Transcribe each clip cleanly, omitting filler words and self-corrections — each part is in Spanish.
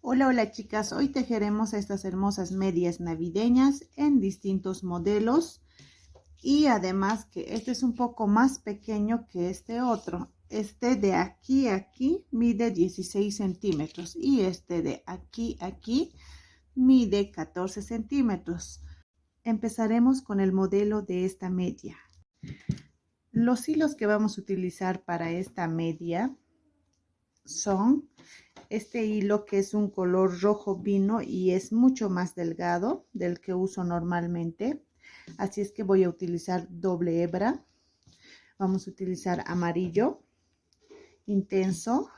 Hola, hola chicas, hoy tejeremos estas hermosas medias navideñas en distintos modelos y además que este es un poco más pequeño que este otro. Este de aquí a aquí mide 16 centímetros y este de aquí a aquí mide 14 centímetros. Empezaremos con el modelo de esta media. Los hilos que vamos a utilizar para esta media son este hilo que es un color rojo vino y es mucho más delgado del que uso normalmente, así es que voy a utilizar doble hebra. Vamos a utilizar amarillo intenso,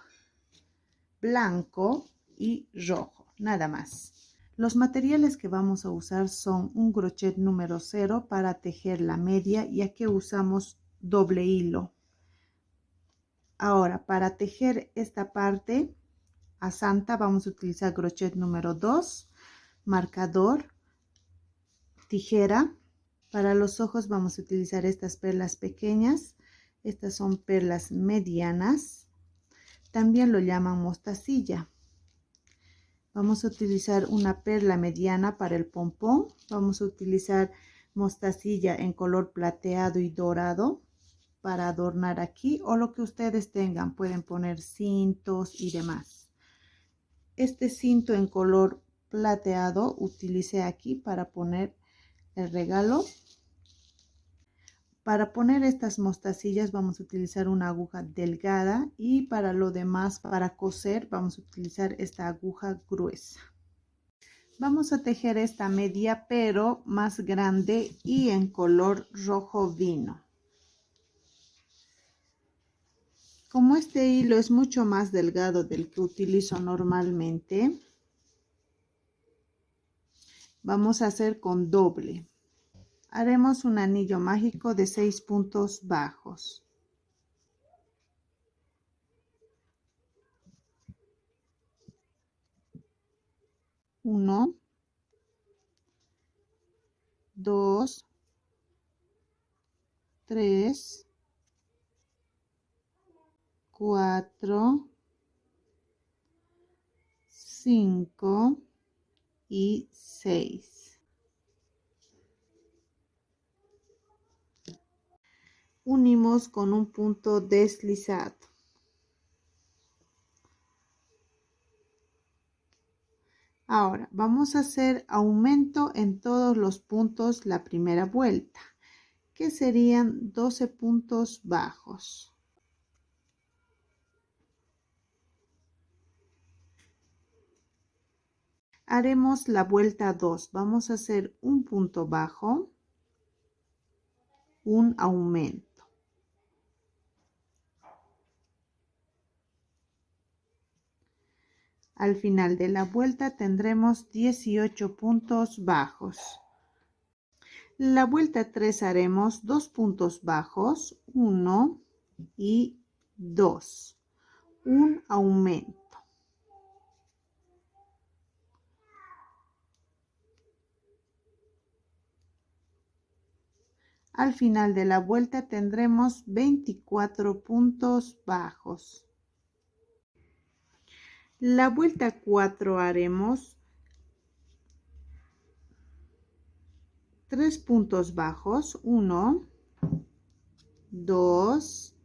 blanco y rojo, nada más. Los materiales que vamos a usar son un crochet número 0 para tejer la media, ya que usamos doble hilo. Ahora, para tejer esta parte a Santa vamos a utilizar crochet número 2, marcador, tijera. Para los ojos vamos a utilizar estas perlas pequeñas. Estas son perlas medianas. También lo llaman mostacilla. Vamos a utilizar una perla mediana para el pompón. Vamos a utilizar mostacilla en color plateado y dorado para adornar aquí, o lo que ustedes tengan. Pueden poner cintos y demás. Este cinto en color plateado utilicé aquí para poner el regalo. Para poner estas mostacillas vamos a utilizar una aguja delgada y para lo demás, para coser, vamos a utilizar esta aguja gruesa. Vamos a tejer esta media pero más grande y en color rojo vino. Como este hilo es mucho más delgado del que utilizo normalmente, vamos a hacer con doble. Haremos un anillo mágico de 6 puntos bajos. Uno, dos, tres, cuatro, 5 y 6. Unimos con un punto deslizado. Ahora vamos a hacer aumento en todos los puntos la primera vuelta, que serían 12 puntos bajos. Haremos la vuelta 2. Vamos a hacer un punto bajo, un aumento. Al final de la vuelta tendremos 18 puntos bajos. La vuelta 3 haremos 2 puntos bajos, 1 y 2, un aumento. Al final de la vuelta tendremos 24 puntos bajos. La vuelta 4 haremos 3 puntos bajos, 1, 2,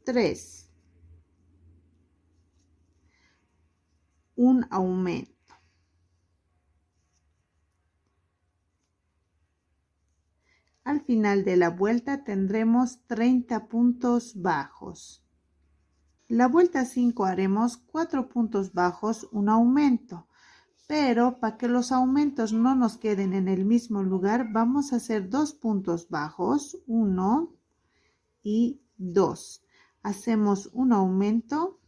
3, un aumento. Al final de la vuelta tendremos 30 puntos bajos. La vuelta 5 haremos 4 puntos bajos, un aumento. Pero para que los aumentos no nos queden en el mismo lugar, vamos a hacer 2 puntos bajos, 1 y 2. Hacemos un aumento.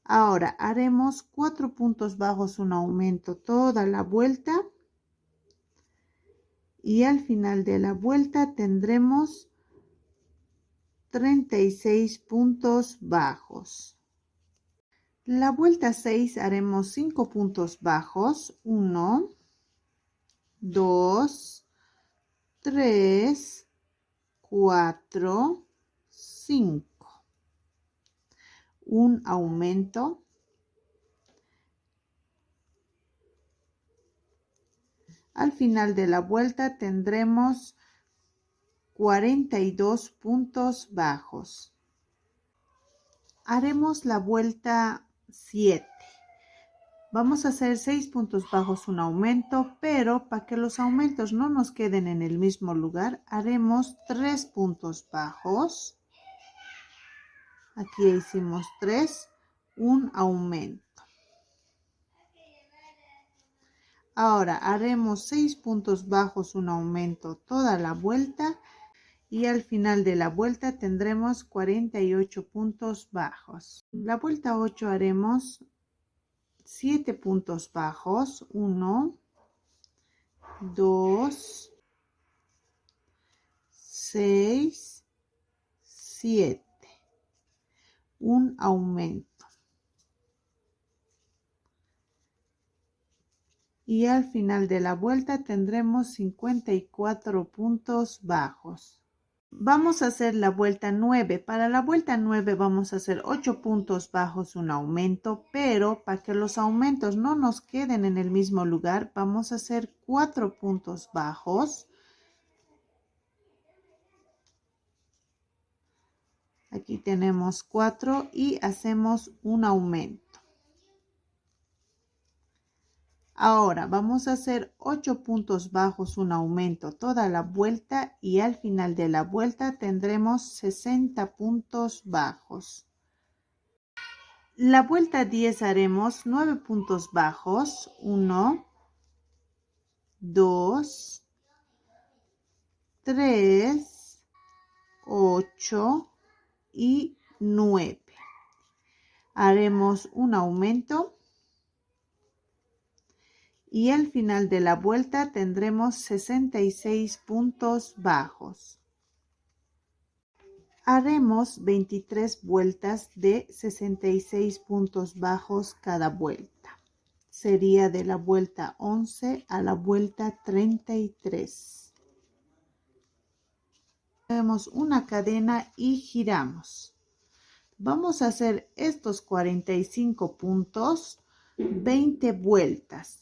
Ahora haremos 4 puntos bajos, un aumento toda la vuelta. Y al final de la vuelta tendremos 36 puntos bajos. La vuelta 6 haremos 5 puntos bajos, 1, 2, 3, 4, 5. un aumento. Al final de la vuelta tendremos 42 puntos bajos. Haremos la vuelta 7. Vamos a hacer 6 puntos bajos, un aumento, pero para que los aumentos no nos queden en el mismo lugar, haremos 3 puntos bajos. Aquí hicimos 3, un aumento. Ahora haremos 6 puntos bajos, un aumento toda la vuelta y al final de la vuelta tendremos 48 puntos bajos. La vuelta 8 haremos 7 puntos bajos, 1, 2, 6, 7, un aumento. Y al final de la vuelta tendremos 54 puntos bajos. Vamos a hacer la vuelta 9. Para la vuelta 9 vamos a hacer 8 puntos bajos, un aumento, pero para que los aumentos no nos queden en el mismo lugar, vamos a hacer 4 puntos bajos. Aquí tenemos 4 y hacemos un aumento. Ahora vamos a hacer 8 puntos bajos, un aumento toda la vuelta y al final de la vuelta tendremos 60 puntos bajos. La vuelta 10 haremos 9 puntos bajos, 1, 2, 3, 8 y 9. Haremos un aumento. Y al final de la vuelta tendremos 66 puntos bajos. Haremos 23 vueltas de 66 puntos bajos cada vuelta. Sería de la vuelta 11 a la vuelta 33. Hacemos una cadena y giramos. Vamos a hacer estos 45 puntos, 20 vueltas.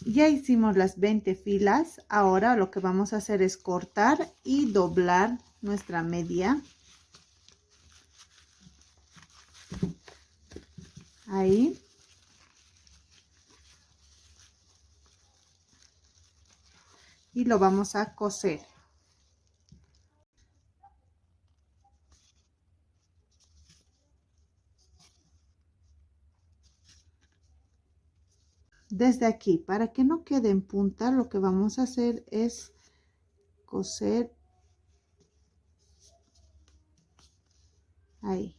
Ya hicimos las 20 filas, ahora lo que vamos a hacer es cortar y doblar nuestra media. Ahí. Y lo vamos a coser. Desde aquí, para que no quede en punta, lo que vamos a hacer es coser ahí.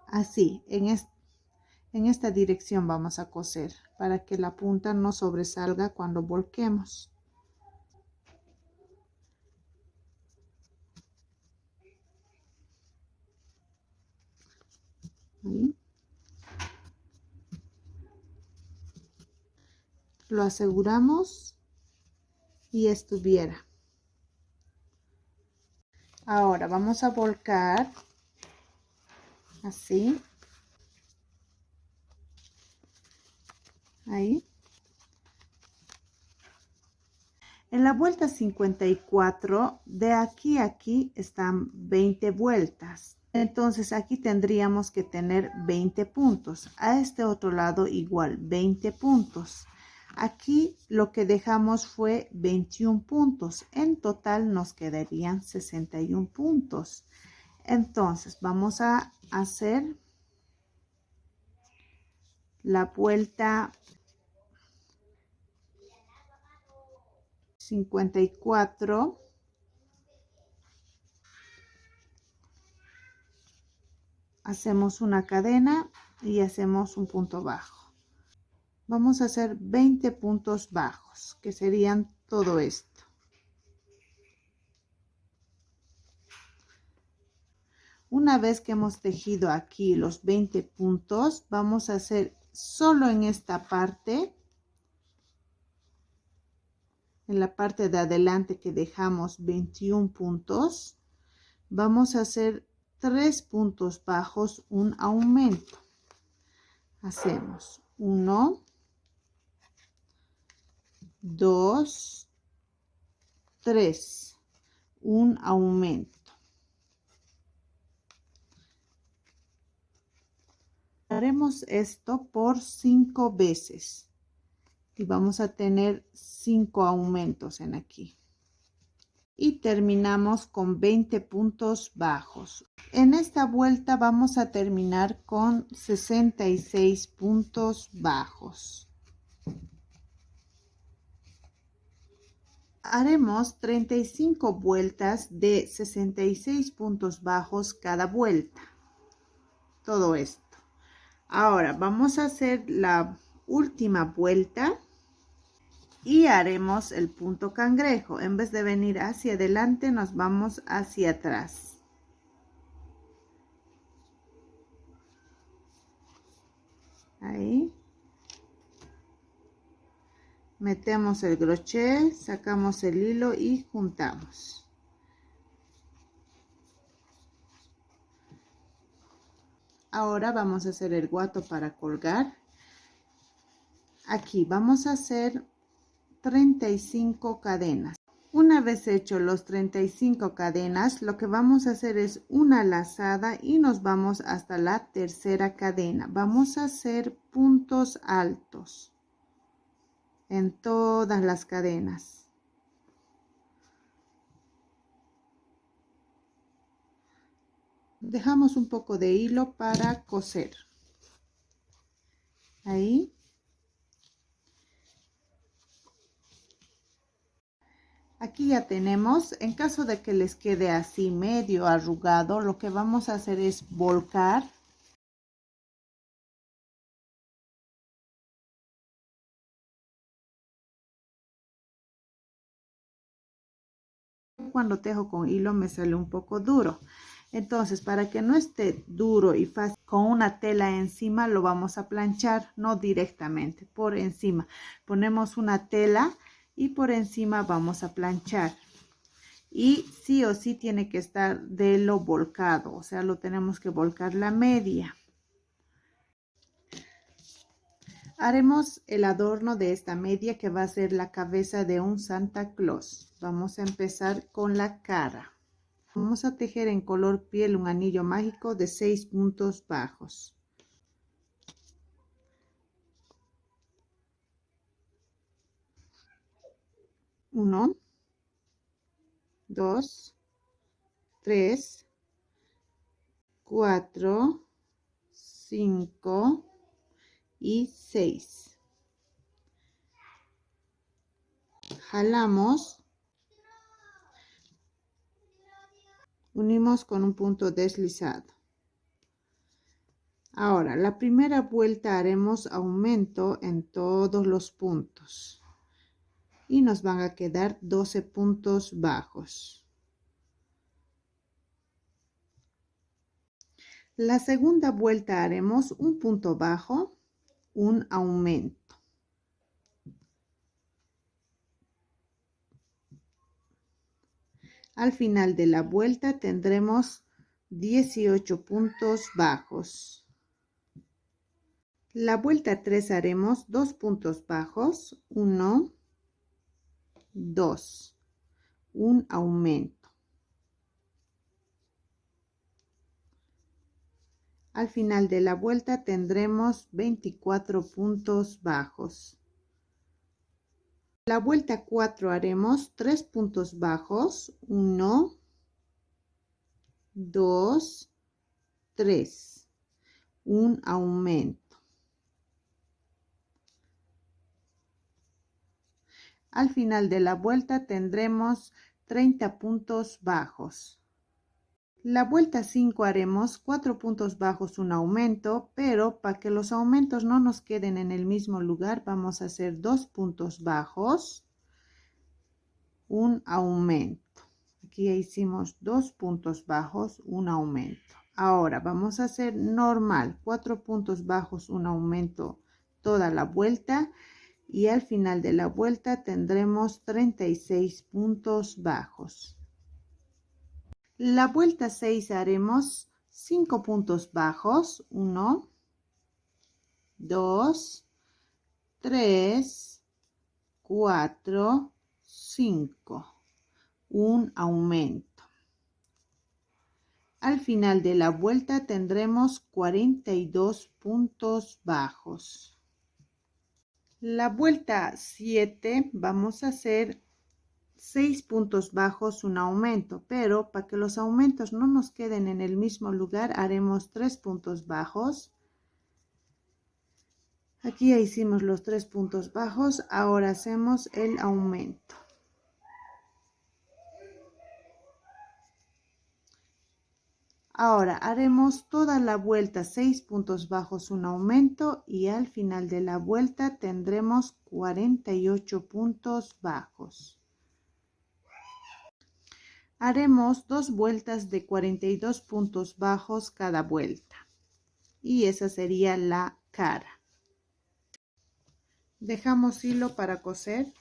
Así, en esta dirección vamos a coser para que la punta no sobresalga cuando volquemos. Ahí. Lo aseguramos y estuviera. Ahora vamos a volcar así. Ahí. En la vuelta 54, de aquí a aquí están 20 vueltas. Entonces aquí tendríamos que tener 20 puntos. A este otro lado igual 20 puntos. Aquí lo que dejamos fue 21 puntos. En total nos quedarían 61 puntos. Entonces vamos a hacer la vuelta 54. Hacemos una cadena y hacemos un punto bajo. Vamos a hacer 20 puntos bajos, que serían todo esto. Una vez que hemos tejido aquí los 20 puntos, vamos a hacer solo en esta parte, en la parte de adelante que dejamos 21 puntos, vamos a hacer 3 puntos bajos, un aumento. Hacemos 1, 2, 3, un aumento. Haremos esto por 5 veces y vamos a tener 5 aumentos en aquí. Y terminamos con 20 puntos bajos. En esta vuelta vamos a terminar con 66 puntos bajos. Haremos 35 vueltas de 66 puntos bajos cada vuelta. Todo esto. Ahora vamos a hacer la última vuelta y haremos el punto cangrejo. En vez de venir hacia adelante, nos vamos hacia atrás. Ahí. Metemos el crochet, sacamos el hilo y juntamos. Ahora vamos a hacer el guato para colgar. Aquí vamos a hacer 35 cadenas. Una vez hecho los 35 cadenas, lo que vamos a hacer es una lazada y nos vamos hasta la tercera cadena. Vamos a hacer puntos altos en todas las cadenas. Dejamos un poco de hilo para coser. Ahí. Aquí ya tenemos. En caso de que les quede así medio arrugado, lo que vamos a hacer es volcar. Cuando tejo con hilo me sale un poco duro. Entonces, para que no esté duro y fácil, con una tela encima lo vamos a planchar, no directamente, por encima. Ponemos una tela y por encima vamos a planchar. Y sí o sí tiene que estar de lo volcado, o sea, lo tenemos que volcar la media. Haremos el adorno de esta media que va a ser la cabeza de un Santa Claus. Vamos a empezar con la cara. Vamos a tejer en color piel un anillo mágico de 6 puntos bajos. Uno, 2, 3, 4, 5 y 6. Jalamos. Unimos con un punto deslizado. Ahora, la primera vuelta haremos aumento en todos los puntos. Y nos van a quedar 12 puntos bajos. La segunda vuelta haremos un punto bajo, un aumento. Al final de la vuelta tendremos 18 puntos bajos. La vuelta 3 haremos 2 puntos bajos, 1, 2, un aumento. Al final de la vuelta tendremos 24 puntos bajos. La vuelta 4 haremos 3 puntos bajos, 1, 2, 3, un aumento. Al final de la vuelta tendremos 30 puntos bajos. La vuelta 5 haremos 4 puntos bajos, un aumento, pero para que los aumentos no nos queden en el mismo lugar, vamos a hacer 2 puntos bajos, un aumento. Aquí ya hicimos 2 puntos bajos, un aumento. Ahora vamos a hacer normal, 4 puntos bajos, un aumento toda la vuelta y al final de la vuelta tendremos 36 puntos bajos. La vuelta 6 haremos 5 puntos bajos, 1, 2, 3, 4, 5, un aumento. Al final de la vuelta tendremos 42 puntos bajos. La vuelta 7 vamos a hacer 6 puntos bajos, un aumento, pero para que los aumentos no nos queden en el mismo lugar, haremos 3 puntos bajos. Aquí ya hicimos los 3 puntos bajos, ahora hacemos el aumento. Ahora haremos toda la vuelta 6 puntos bajos, un aumento, y al final de la vuelta tendremos 48 puntos bajos. Haremos 2 vueltas de 42 puntos bajos cada vuelta. Y esa sería la cara. Dejamos hilo para coser.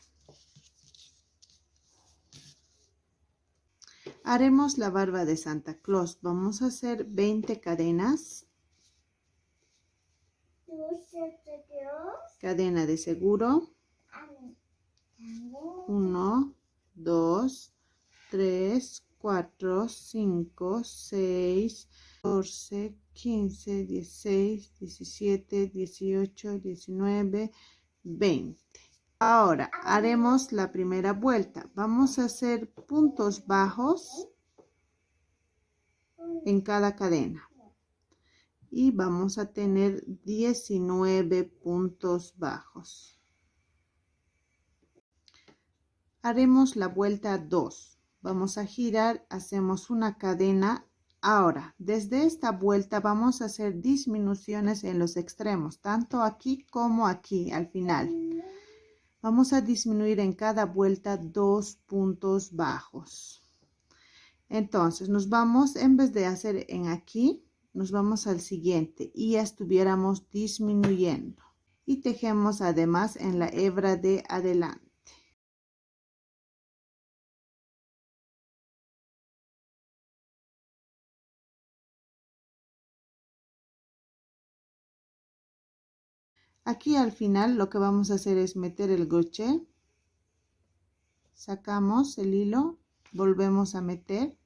Haremos la barba de Santa Claus. Vamos a hacer 20 cadenas. Cadena de seguro. 1, 2, 3, 4, 5, 6, 14, 15, 16, 17, 18, 19, 20. Ahora haremos la primera vuelta. Vamos a hacer puntos bajos en cada cadena. Y vamos a tener 19 puntos bajos. Haremos la vuelta 2. Vamos a girar, hacemos una cadena. Ahora, desde esta vuelta vamos a hacer disminuciones en los extremos, tanto aquí como aquí al final. Vamos a disminuir en cada vuelta 2 puntos bajos. Entonces nos vamos, en vez de hacer en aquí, nos vamos al siguiente y ya estuviéramos disminuyendo. Y tejemos además en la hebra de adelante. Aquí al final lo que vamos a hacer es meter el crochet, sacamos el hilo, volvemos a meter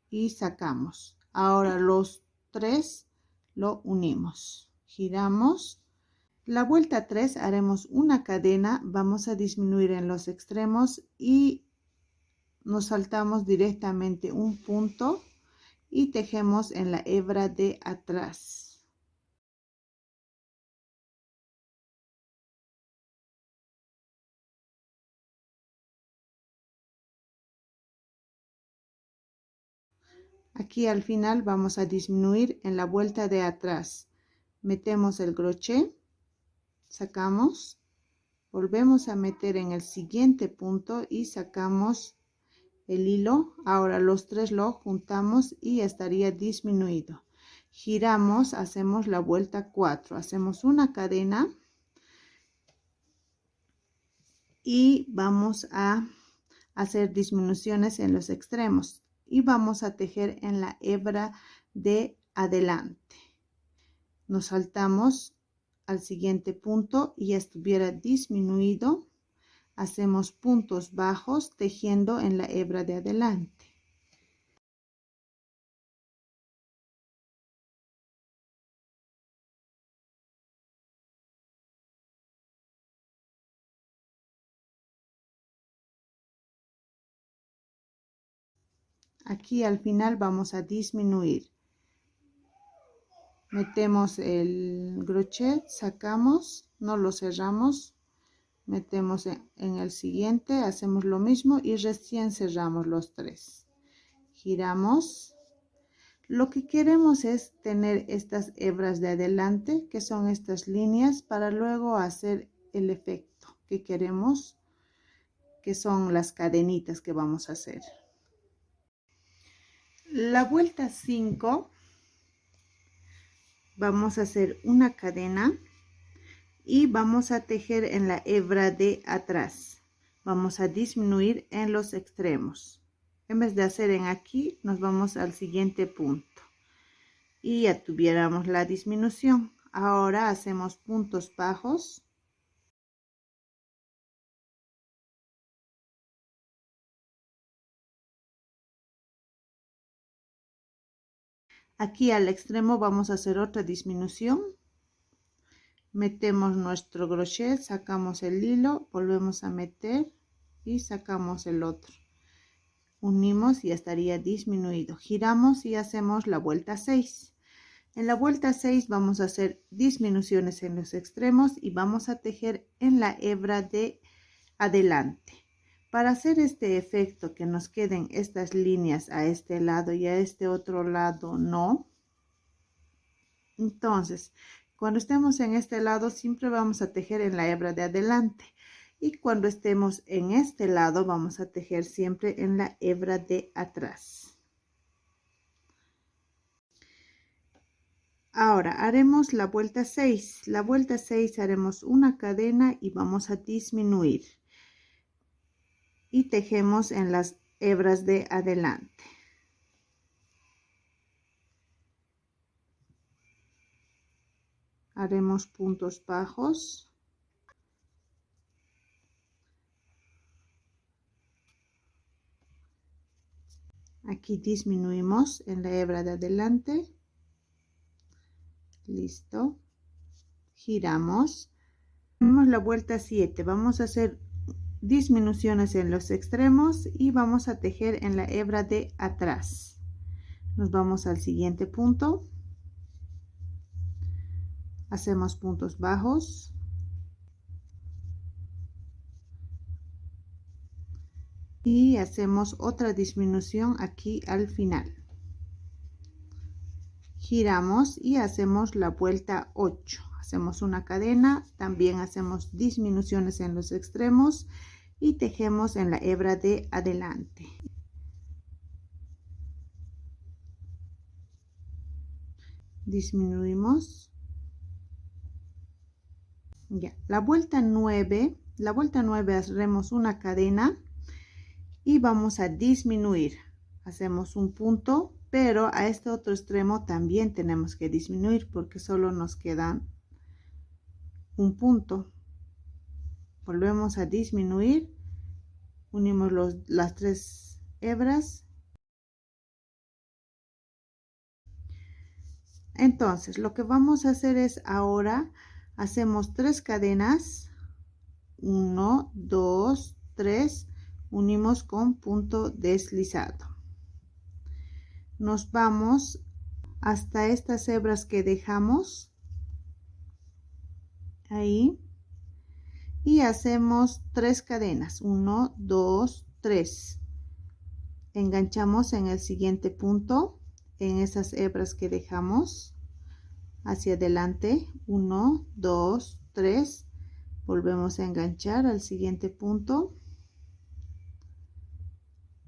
y sacamos. Ahora los 3 lo unimos, giramos. La vuelta 3 haremos una cadena, vamos a disminuir en los extremos y nos saltamos directamente un punto y tejemos en la hebra de atrás. Aquí al final vamos a disminuir en la vuelta de atrás. Metemos el crochet, sacamos, volvemos a meter en el siguiente punto y sacamos el hilo. Ahora los 3 lo juntamos y estaría disminuido. Giramos, hacemos la vuelta 4, hacemos una cadena y vamos a hacer disminuciones en los extremos y vamos a tejer en la hebra de adelante. Nos saltamos al siguiente punto y ya estuviera disminuido. Hacemos puntos bajos tejiendo en la hebra de adelante. Aquí al final vamos a disminuir. Metemos el crochet, sacamos, no lo cerramos, metemos en el siguiente, hacemos lo mismo y recién cerramos los 3. Giramos. Lo que queremos es tener estas hebras de adelante, que son estas líneas, para luego hacer el efecto que queremos, que son las cadenitas que vamos a hacer. La vuelta 5 vamos a hacer una cadena y vamos a tejer en la hebra de atrás. Vamos a disminuir en los extremos. En vez de hacer en aquí, nos vamos al siguiente punto y ya tuviéramos la disminución. Ahora hacemos puntos bajos. Aquí al extremo vamos a hacer otra disminución. Metemos nuestro crochet, sacamos el hilo, volvemos a meter y sacamos el otro. Unimos y ya estaría disminuido. Giramos y hacemos la vuelta 6. En la vuelta 6 vamos a hacer disminuciones en los extremos y vamos a tejer en la hebra de adelante. Para hacer este efecto que nos queden estas líneas a este lado y a este otro lado no. Entonces, cuando estemos en este lado siempre vamos a tejer en la hebra de adelante. Y cuando estemos en este lado vamos a tejer siempre en la hebra de atrás. Ahora haremos la vuelta 6. La vuelta 6 haremos una cadena y vamos a disminuir. Y tejemos en las hebras de adelante. Haremos puntos bajos. Aquí disminuimos en la hebra de adelante. Listo. Giramos. Hacemos la vuelta 7. Vamos a hacer disminuciones en los extremos y vamos a tejer en la hebra de atrás. Nos vamos al siguiente punto. Hacemos puntos bajos. Y hacemos otra disminución aquí al final. Giramos y hacemos la vuelta 8. Hacemos una cadena, también hacemos disminuciones en los extremos y tejemos en la hebra de adelante. Disminuimos. Ya, la vuelta 9 haremos una cadena y vamos a disminuir. Hacemos un punto, pero a este otro extremo también tenemos que disminuir porque solo nos quedan un punto. Volvemos a disminuir, unimos las 3 hebras. Entonces lo que vamos a hacer es ahora hacemos 3 cadenas, 1, 2, 3, unimos con punto deslizado. Nos vamos hasta estas hebras que dejamos ahí y hacemos 3 cadenas, 1, 2, 3. Enganchamos en el siguiente punto en esas hebras que dejamos hacia adelante, 1, 2, 3. Volvemos a enganchar al siguiente punto,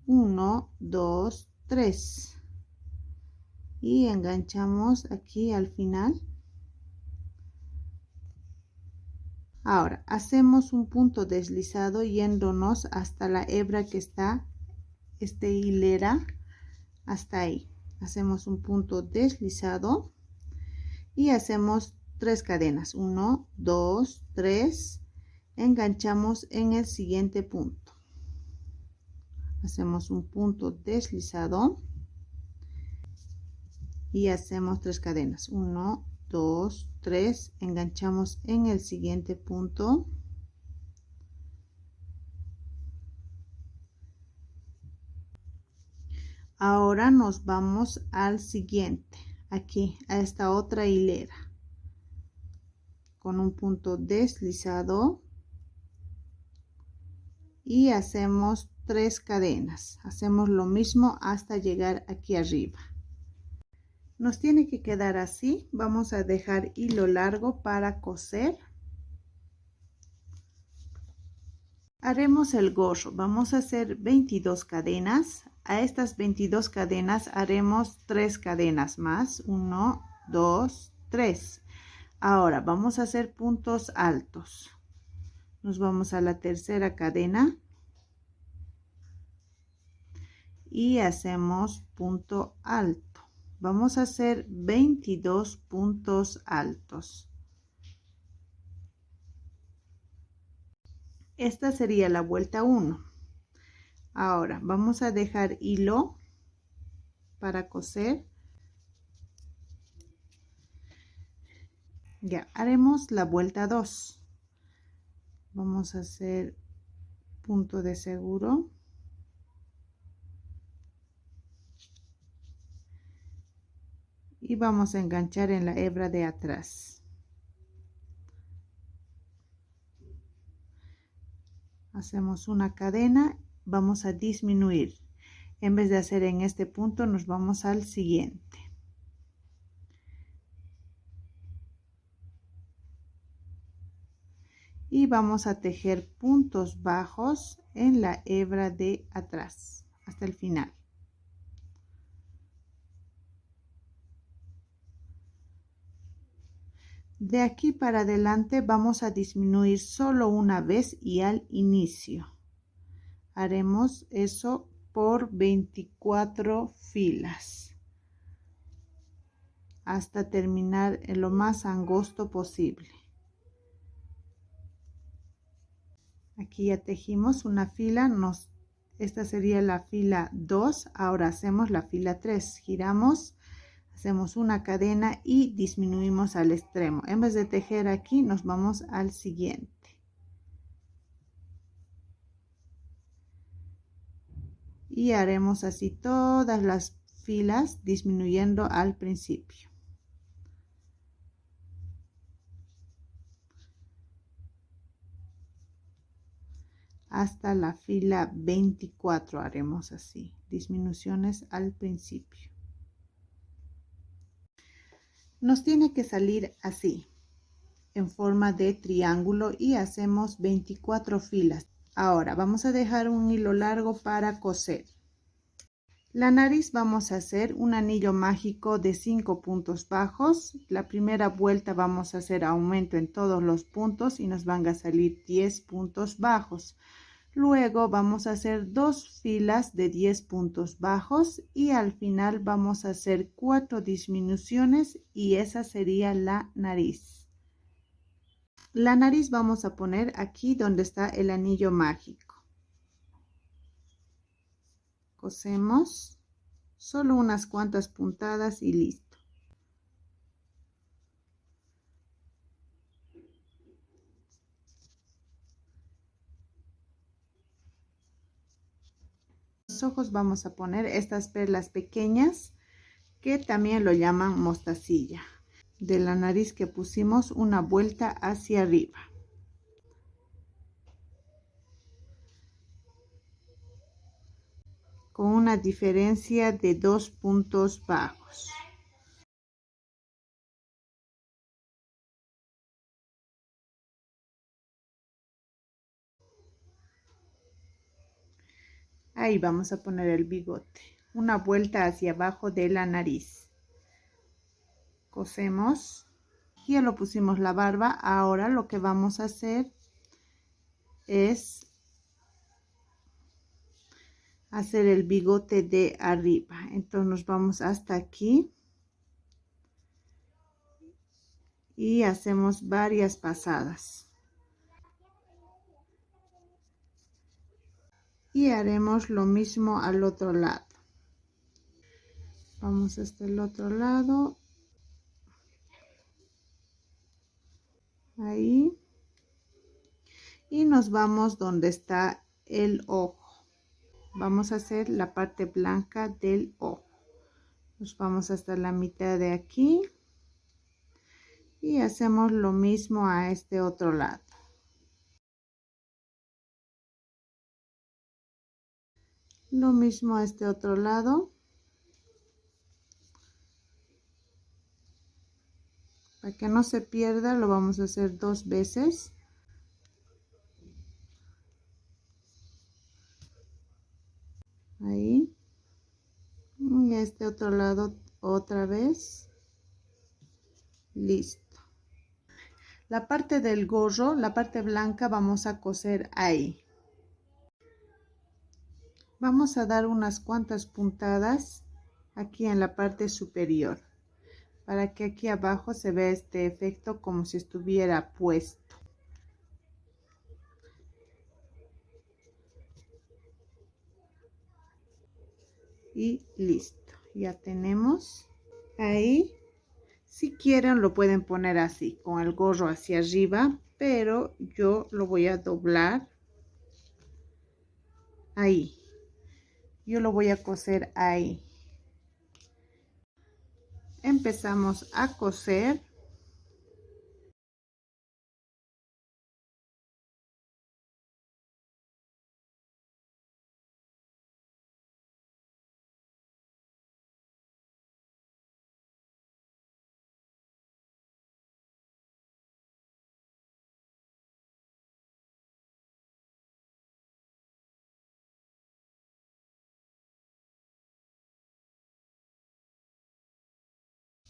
1, 2, 3 y enganchamos aquí al final. Ahora hacemos un punto deslizado yéndonos hasta la hebra que está hilera, hasta ahí. Hacemos un punto deslizado y hacemos 3 cadenas, 1, 2, 3. Enganchamos en el siguiente punto. Hacemos un punto deslizado y hacemos 3 cadenas, 1, 2, 3. Enganchamos en el siguiente punto. Ahora nos vamos al siguiente, aquí a esta otra hilera con un punto deslizado y hacemos 3 cadenas. Hacemos lo mismo hasta llegar aquí arriba. Nos tiene que quedar así. Vamos a dejar hilo largo para coser. Haremos el gorro. Vamos a hacer 22 cadenas. A estas 22 cadenas haremos 3 cadenas más. 1, 2, 3. Ahora vamos a hacer puntos altos. Nos vamos a la tercera cadena y hacemos punto alto. Vamos a hacer 22 puntos altos. Esta sería la vuelta 1. Ahora vamos a dejar hilo para coser. Ya haremos la vuelta 2. Vamos a hacer punto de seguro. Y vamos a enganchar en la hebra de atrás. Hacemos una cadena, vamos a disminuir. En vez de hacer en este punto, nos vamos al siguiente. Y vamos a tejer puntos bajos en la hebra de atrás hasta el final. De aquí para adelante vamos a disminuir solo una vez y al inicio. Haremos eso por 24 filas hasta terminar en lo más angosto posible. Aquí ya tejimos una fila, esta sería la fila 2, ahora hacemos la fila 3, giramos, hacemos una cadena y disminuimos al extremo. En vez de tejer aquí, nos vamos al siguiente. Y haremos así todas las filas disminuyendo al principio. Hasta la fila 24 haremos así, disminuciones al principio. Nos tiene que salir así, en forma de triángulo y hacemos 24 filas. Ahora vamos a dejar un hilo largo para coser. La nariz vamos a hacer un anillo mágico de 5 puntos bajos. La primera vuelta vamos a hacer aumento en todos los puntos y nos van a salir 10 puntos bajos. Luego vamos a hacer 2 filas de 10 puntos bajos y al final vamos a hacer 4 disminuciones y esa sería la nariz. La nariz vamos a poner aquí donde está el anillo mágico. Cosemos solo unas cuantas puntadas y listo. Los ojos vamos a poner estas perlas pequeñas que también lo llaman mostacilla. De la nariz que pusimos una vuelta hacia arriba. Con una diferencia de 2 puntos bajos. Ahí vamos a poner el bigote. Una vuelta hacia abajo de la nariz. Cosemos. Ya lo pusimos la barba. Ahora lo que vamos a hacer es hacer el bigote de arriba. Entonces nos vamos hasta aquí. Y hacemos varias pasadas. Y haremos lo mismo al otro lado. Vamos hasta el otro lado. Ahí. Y nos vamos donde está el ojo. Vamos a hacer la parte blanca del ojo. Nos vamos hasta la mitad de aquí. Y hacemos lo mismo a este otro lado. Lo mismo a este otro lado. Para que no se pierda, lo vamos a hacer 2 veces. Ahí. Y este otro lado otra vez. Listo. La parte del gorro, la parte blanca, vamos a coser ahí. Vamos a dar unas cuantas puntadas aquí en la parte superior para que aquí abajo se vea este efecto como si estuviera puesto. Y listo, ya tenemos ahí. Si quieren lo pueden poner así con el gorro hacia arriba, pero yo lo voy a doblar ahí. Yo lo voy a coser ahí. Empezamos a coser.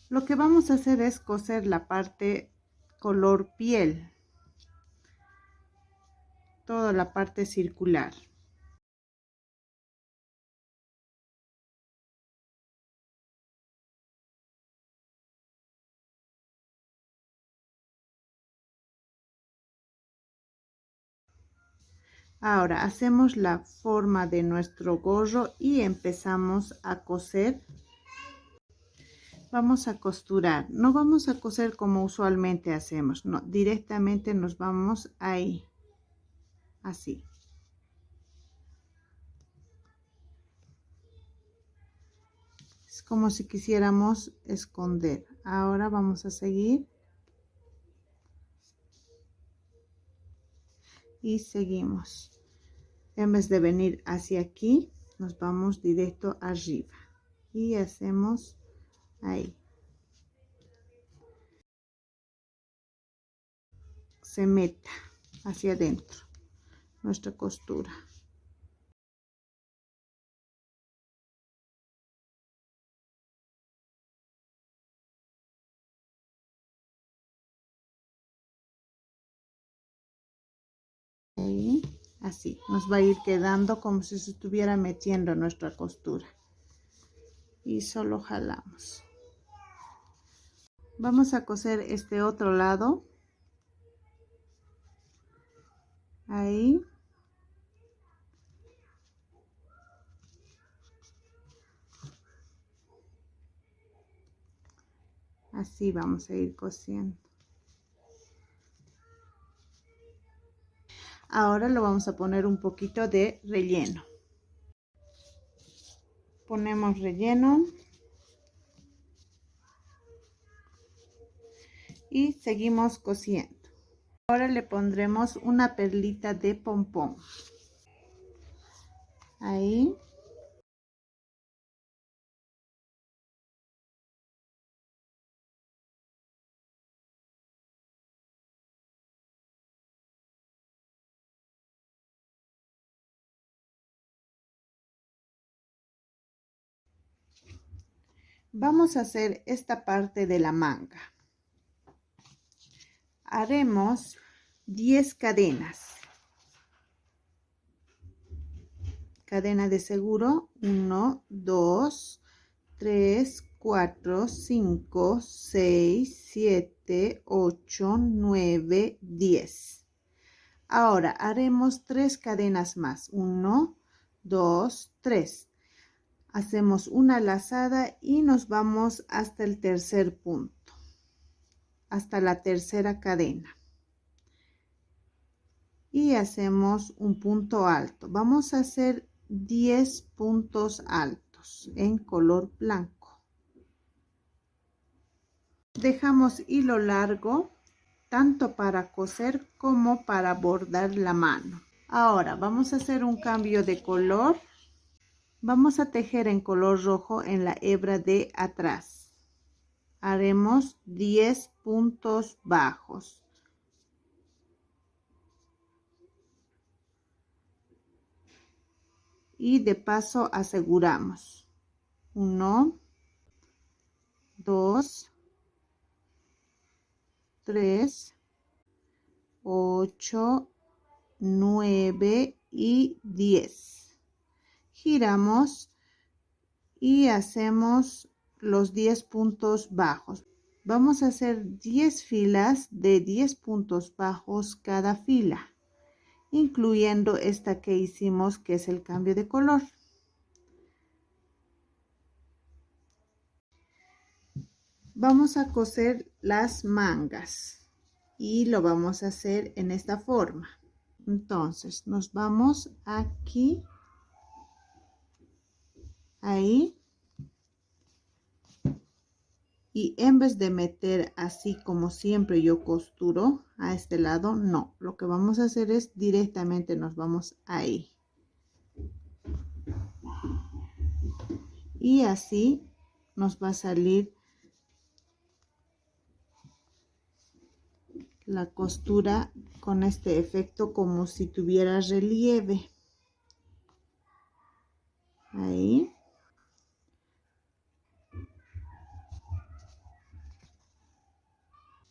Lo que vamos a hacer es coser la parte color piel, toda la parte circular. Ahora hacemos la forma de nuestro gorro y empezamos a coser. Vamos a costurar, no vamos a coser como usualmente hacemos, no, directamente nos vamos ahí, así. Es como si quisiéramos esconder. Ahora vamos a seguir. Y seguimos. En vez de venir hacia aquí, nos vamos directo arriba. Y hacemos ahí. Se meta hacia adentro nuestra costura. Ahí, así nos va a ir quedando como si se estuviera metiendo nuestra costura. Y solo jalamos. Vamos a coser este otro lado. Ahí. Así vamos a ir cosiendo. Ahora lo vamos a poner un poquito de relleno. Ponemos relleno. Y seguimos cosiendo. Ahora le pondremos una perlita de pompón. Ahí. Vamos a hacer esta parte de la manga. Haremos 10 cadenas. Cadena de seguro, 1, 2, 3, 4, 5, 6, 7, 8, 9, 10. Ahora haremos 3 cadenas más, 1, 2, 3. Hacemos una lazada y nos vamos hasta el tercer punto, hasta la tercera cadena. Y hacemos un punto alto. Vamos a hacer 10 puntos altos en color blanco. Dejamos hilo largo, tanto para coser como para bordar la mano. Ahora vamos a hacer un cambio de color. Vamos a tejer en color rojo en la hebra de atrás. Haremos 10 puntos bajos. Y de paso aseguramos. 1, 2, 3, 8, 9 y 10. giramos y hacemos los 10 puntos bajos. Vamos a hacer 10 filas de 10 puntos bajos cada fila, incluyendo esta que hicimos, que es el cambio de color. Vamos a coser las mangas y lo vamos a hacer en esta forma. Entonces nos vamos aquí, ahí, y en vez de meter así como siempre yo costuro a este lado, no, lo que vamos a hacer es directamente nos vamos ahí, y así nos va a salir la costura con este efecto como si tuviera relieve. Ahí.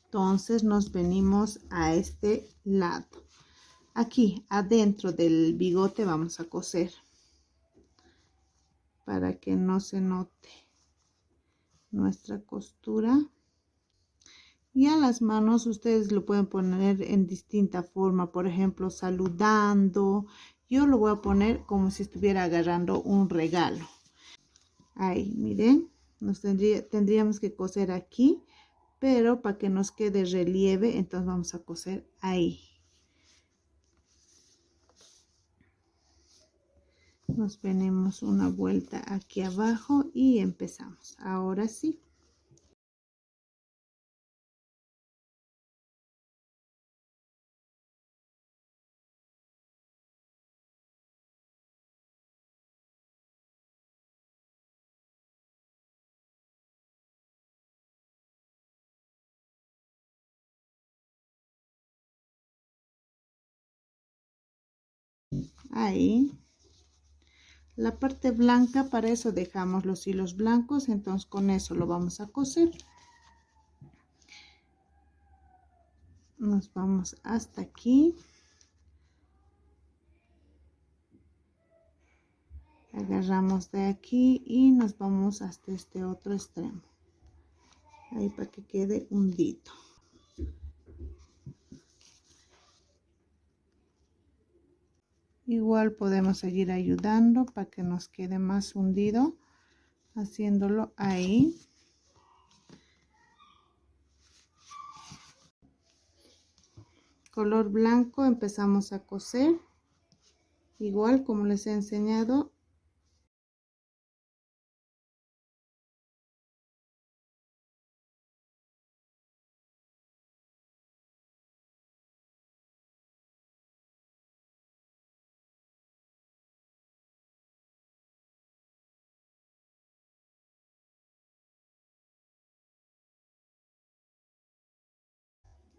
Entonces nos venimos a este lado. Aquí adentro del bigote vamos a coser para que no se note nuestra costura. Y a las manos ustedes lo pueden poner en distinta forma, por ejemplo saludando. Yo lo voy a poner como si estuviera agarrando un regalo. Ahí, miren, tendríamos que coser aquí, pero para que nos quede relieve, entonces vamos a coser ahí. Nos venimos una vuelta aquí abajo y empezamos. Ahora sí. Ahí. La parte blanca, para eso dejamos los hilos blancos, entonces con eso lo vamos a coser. Nos vamos hasta aquí. Agarramos de aquí y nos vamos hasta este otro extremo. Ahí para que quede hundido. Igual podemos seguir ayudando para que nos quede más hundido, haciéndolo ahí. Color blanco, empezamos a coser igual como les he enseñado.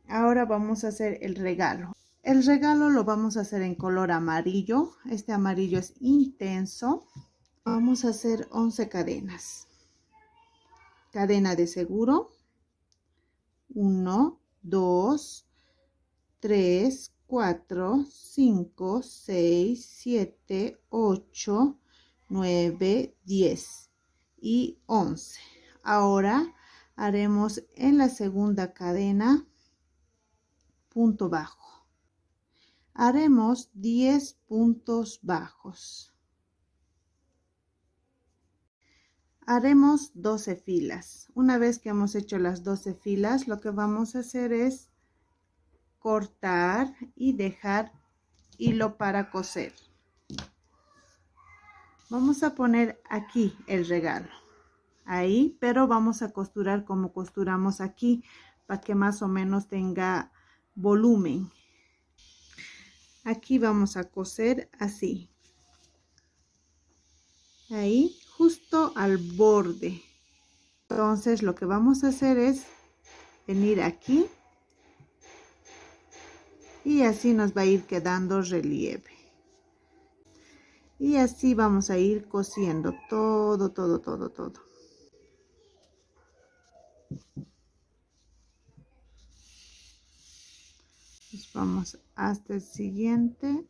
Ahora vamos a hacer el regalo. El regalo lo vamos a hacer en color amarillo. Este amarillo es intenso. Vamos a hacer 11 cadenas. Cadena de seguro. 1, 2, 3, 4, 5, 6, 7, 8, 9, 10 y 11. Ahora haremos en la segunda cadena punto bajo. Haremos 10 puntos bajos. Haremos 12 filas. Una vez que hemos hecho las 12 filas, lo que vamos a hacer es cortar y dejar hilo para coser. Vamos a poner aquí el regalo. Ahí, pero vamos a costurar como costuramos aquí, para que más o menos tenga volumen. Aquí vamos a coser así. Ahí, justo al borde. Entonces lo que vamos a hacer es venir aquí y así nos va a ir quedando relieve. Y así vamos a ir cosiendo todo. Pues vamos hasta el siguiente.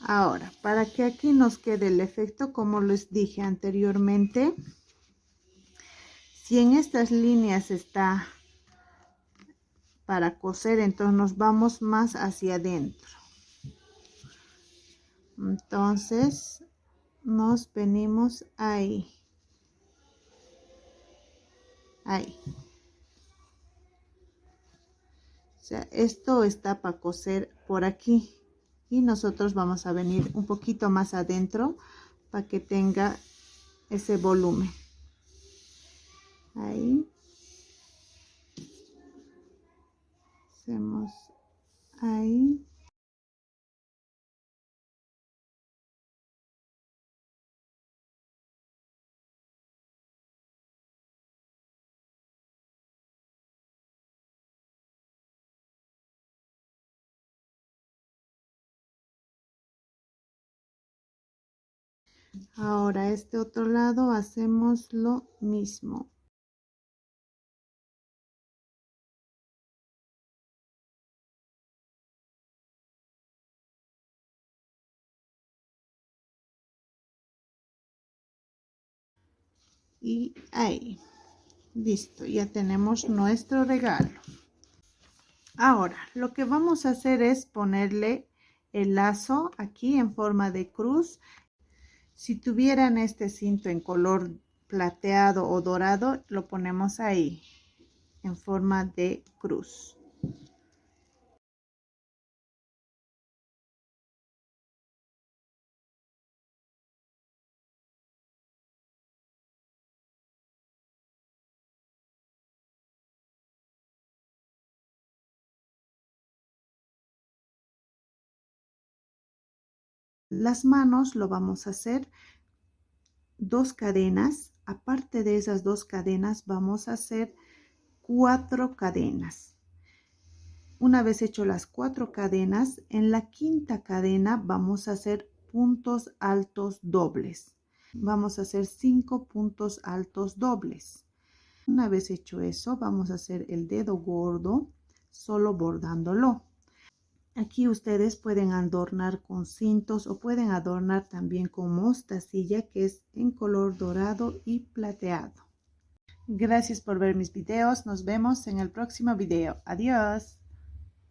Ahora, para que aquí nos quede el efecto, como les dije anteriormente, si en estas líneas está para coser, entonces nos vamos más hacia adentro. Entonces nos venimos ahí. Ahí. O sea, esto está para coser por aquí. Y nosotros vamos a venir un poquito más adentro para que tenga ese volumen. Ahí. Hacemos ahí. Ahora este otro lado hacemos lo mismo. Y ahí. Listo, ya tenemos nuestro regalo. Ahora, lo que vamos a hacer es ponerle el lazo aquí en forma de cruz. Si tuvieran este cinto en color plateado o dorado, lo ponemos ahí en forma de cruz. Las manos lo vamos a hacer 2 cadenas. Aparte de esas 2 cadenas, vamos a hacer 4 cadenas. Una vez hecho las 4 cadenas, en la quinta cadena vamos a hacer puntos altos dobles. Vamos a hacer 5 puntos altos dobles. Una vez hecho eso, vamos a hacer el dedo gordo, solo bordándolo. Aquí ustedes pueden adornar con cintos o pueden adornar también con mostacilla, que es en color dorado y plateado. Gracias por ver mis videos. Nos vemos en el próximo video. Adiós.